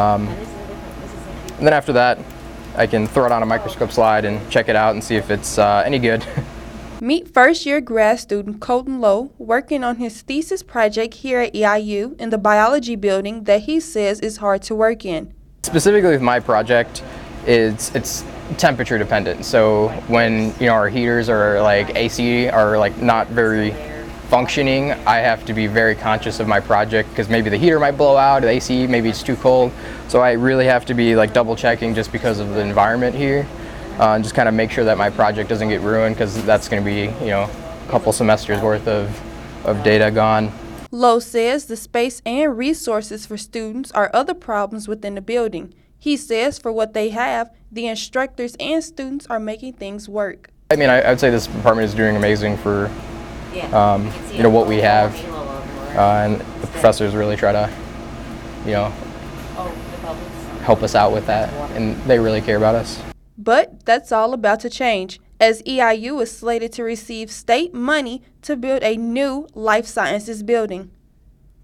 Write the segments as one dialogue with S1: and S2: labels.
S1: And then after that, I can throw it on a microscope slide and check it out and see if it's any good.
S2: Meet first-year grad student Colton Lowe working on his thesis project here at EIU in the biology building that he says is hard to work in.
S1: Specifically with my project, it's temperature dependent. So when our heaters or like AC are like not very functioning, I have to be very conscious of my project because maybe the heater might blow out, the AC maybe it's too cold. So I really have to be like double checking just because of the environment here. And just kind of make sure that my project doesn't get ruined because that's going to be a couple semesters worth of data gone.
S2: Lowe says the space and resources for students are other problems within the building. He says for what they have, the instructors and students are making things work.
S1: I mean, I'd say this department is doing amazing for what we have, and the professors really try to help us out with that, and they really care about us.
S2: But that's all about to change, as EIU is slated to receive state money to build a new life sciences building.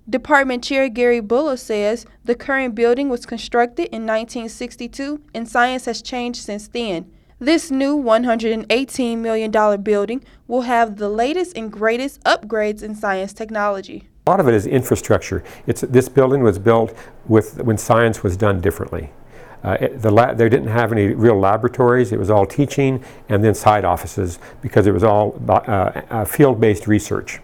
S2: Department Chair Gary Bulla says the current building was constructed in 1962 and science has changed since then. This new $118 million building will have the latest and greatest upgrades in science technology.
S3: A lot of it is infrastructure. This building was built when science was done differently. They didn't have any real laboratories. It was all teaching and then side offices because it was all field-based research.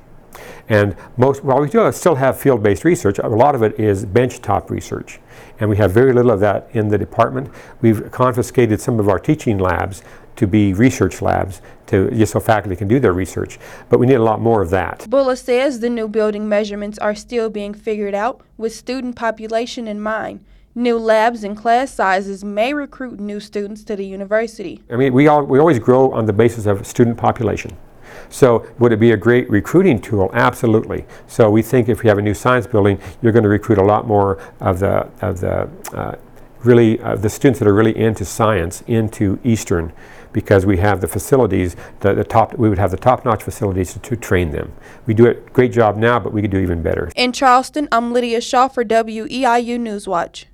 S3: And while we do still have field-based research, a lot of it is benchtop research. And we have very little of that in the department. We've confiscated some of our teaching labs to be research labs just so faculty can do their research. But we need a lot more of that.
S2: Bulla says the new building measurements are still being figured out with student population in mind. New labs and class sizes may recruit new students to the university.
S3: I mean, we always grow on the basis of student population. So would it be a great recruiting tool? Absolutely. So we think if you have a new science building, you're going to recruit a lot more of the students that are really into science into Eastern, because we have the facilities, we would have the top-notch facilities to train them. We do a great job now, but we could do even better.
S2: In Charleston, I'm Lydia Shaw for WEIU Newswatch.